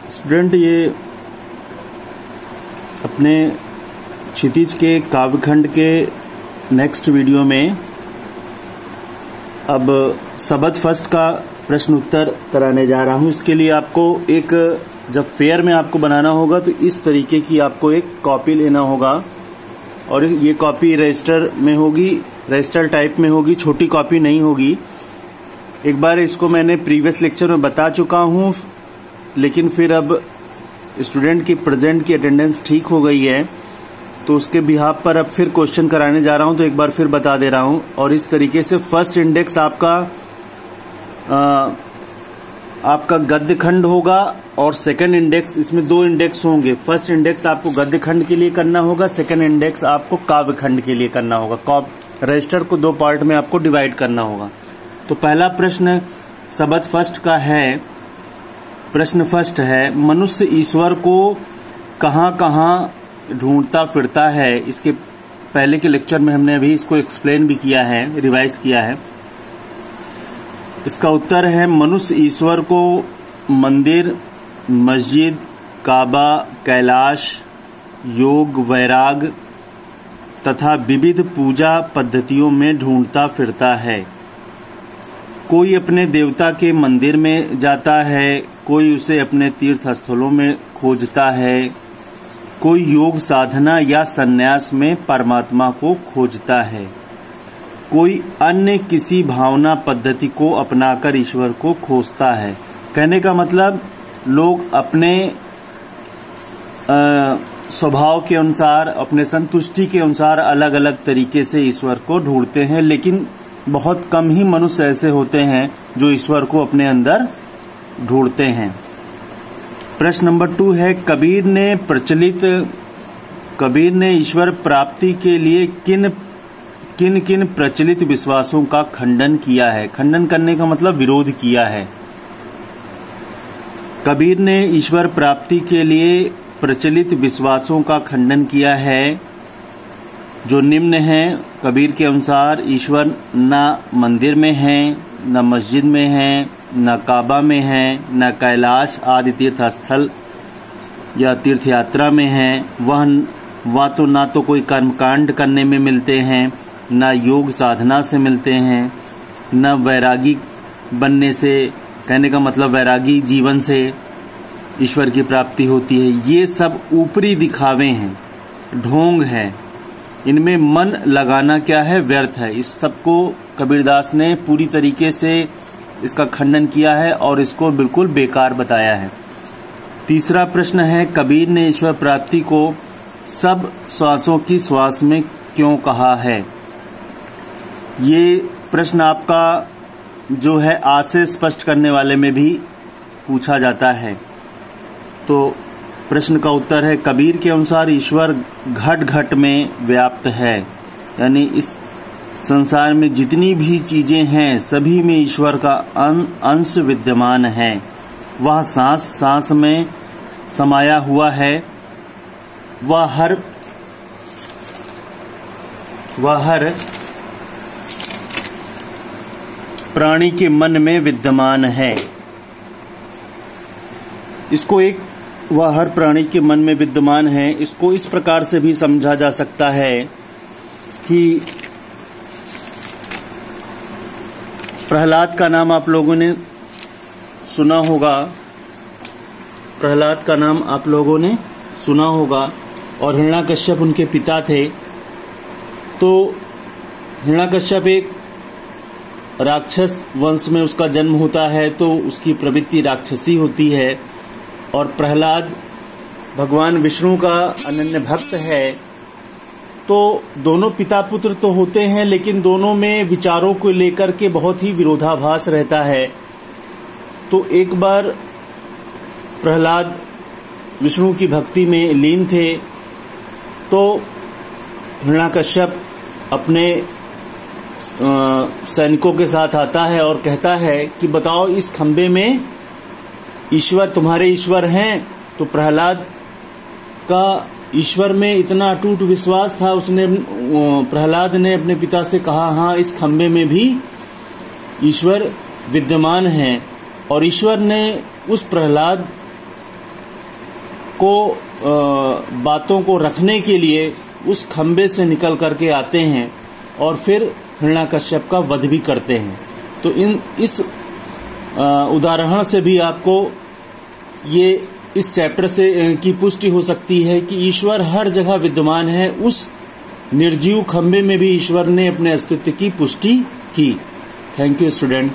Student, ये अपने क्षितिज के काव्यखंड के नेक्स्ट वीडियो में अब सबद फर्स्ट का प्रश्न उत्तर कराने जा रहा हूं। इसके लिए आपको एक, जब फेयर में आपको बनाना होगा तो इस तरीके की आपको एक कॉपी लेना होगा और ये कॉपी रजिस्टर में होगी, रजिस्टर टाइप में होगी, छोटी कॉपी नहीं होगी। एक बार इसको मैंने प्रीवियस लेक्चर में बता चुका हूं, लेकिन फिर अब स्टूडेंट की प्रेजेंट की अटेंडेंस ठीक हो गई है तो उसके बिहाफ पर अब फिर क्वेश्चन कराने जा रहा हूं, तो एक बार फिर बता दे रहा हूं। और इस तरीके से फर्स्ट इंडेक्स आपका गद्य खंड होगा और सेकंड इंडेक्स, इसमें दो इंडेक्स होंगे। फर्स्ट इंडेक्स आपको गद्य खंड के लिए करना होगा, सेकंड इंडेक्स आपको काव्य खंड के लिए करना होगा। रजिस्टर को दो पार्ट में आपको डिवाइड करना होगा। तो पहला प्रश्न सबद फर्स्ट का है। प्रश्न फर्स्ट है, मनुष्य ईश्वर को कहां कहां ढूंढता फिरता है। इसके पहले के लेक्चर में हमने अभी इसको एक्सप्लेन भी किया है, रिवाइज किया है। इसका उत्तर है, मनुष्य ईश्वर को मंदिर, मस्जिद, काबा, कैलाश, योग, वैराग तथा विविध पूजा पद्धतियों में ढूंढता फिरता है। कोई अपने देवता के मंदिर में जाता है, कोई उसे अपने तीर्थ स्थलों में खोजता है, कोई योग साधना या संन्यास में परमात्मा को खोजता है, कोई अन्य किसी भावना पद्धति को अपनाकर ईश्वर को खोजता है। कहने का मतलब, लोग अपने स्वभाव के अनुसार, अपने संतुष्टि के अनुसार अलग अलग तरीके से ईश्वर को ढूंढते हैं, लेकिन बहुत कम ही मनुष्य ऐसे होते हैं जो ईश्वर को अपने अंदर ढूंढते हैं। प्रश्न नंबर 2 है, कबीर ने ईश्वर प्राप्ति के लिए किन किन प्रचलित विश्वासों का खंडन किया है। खंडन करने का मतलब विरोध किया है। कबीर ने ईश्वर प्राप्ति के लिए प्रचलित विश्वासों का खंडन किया है, जो निम्न हैं। कबीर के अनुसार ईश्वर न मंदिर में है, न मस्जिद में है, न काबा में है, न कैलाश आदि तीर्थ स्थल या तीर्थ यात्रा में है। वह तो ना तो कोई कर्मकांड करने में मिलते हैं, न योग साधना से मिलते हैं, न वैरागी बनने से, कहने का मतलब वैरागी जीवन से ईश्वर की प्राप्ति होती है। ये सब ऊपरी दिखावे हैं, ढोंग है। इनमें मन लगाना क्या है, व्यर्थ है। इस सबको कबीरदास ने पूरी तरीके से इसका खंडन किया है और इसको बिल्कुल बेकार बताया है। तीसरा प्रश्न है, कबीर ने ईश्वर प्राप्ति को सब श्वासों की श्वास में क्यों कहा है। ये प्रश्न आपका जो है आशय स्पष्ट करने वाले में भी पूछा जाता है। तो प्रश्न का उत्तर है, कबीर के अनुसार ईश्वर घट घट में व्याप्त है, यानी इस संसार में जितनी भी चीजें हैं सभी में ईश्वर का अंश विद्यमान है। वह सांस सांस में समाया हुआ है। वह हर प्राणी के मन में विद्यमान है। वह हर प्राणी के मन में विद्यमान है। इसको इस प्रकार से भी समझा जा सकता है कि प्रहलाद का नाम आप लोगों ने सुना होगा। प्रहलाद का नाम आप लोगों ने सुना होगा और हिरण्याकश्यप उनके पिता थे। तो हिरण्याकश्यप एक राक्षस वंश में उसका जन्म होता है, तो उसकी प्रवृत्ति राक्षसी होती है। और प्रहलाद भगवान विष्णु का अनन्य भक्त है। तो दोनों पिता पुत्र तो होते हैं, लेकिन दोनों में विचारों को लेकर के बहुत ही विरोधाभास रहता है। तो एक बार प्रहलाद विष्णु की भक्ति में लीन थे, तो हिरण्याकश्यप अपने सैनिकों के साथ आता है और कहता है कि बताओ, इस खंबे में ईश्वर, तुम्हारे ईश्वर हैं। तो प्रहलाद का ईश्वर में इतना अटूट विश्वास था, प्रहलाद ने अपने पिता से कहा, हाँ, इस खंबे में भी ईश्वर विद्यमान है। और ईश्वर ने उस प्रहलाद को बातों को रखने के लिए उस खंबे से निकल करके आते हैं और फिर हिरण्याकश्यप का वध भी करते हैं। तो इस उदाहरण से भी आपको ये इस चैप्टर से की पुष्टि हो सकती है कि ईश्वर हर जगह विद्यमान है। उस निर्जीव खंबे में भी ईश्वर ने अपने अस्तित्व की पुष्टि की। Thank you student.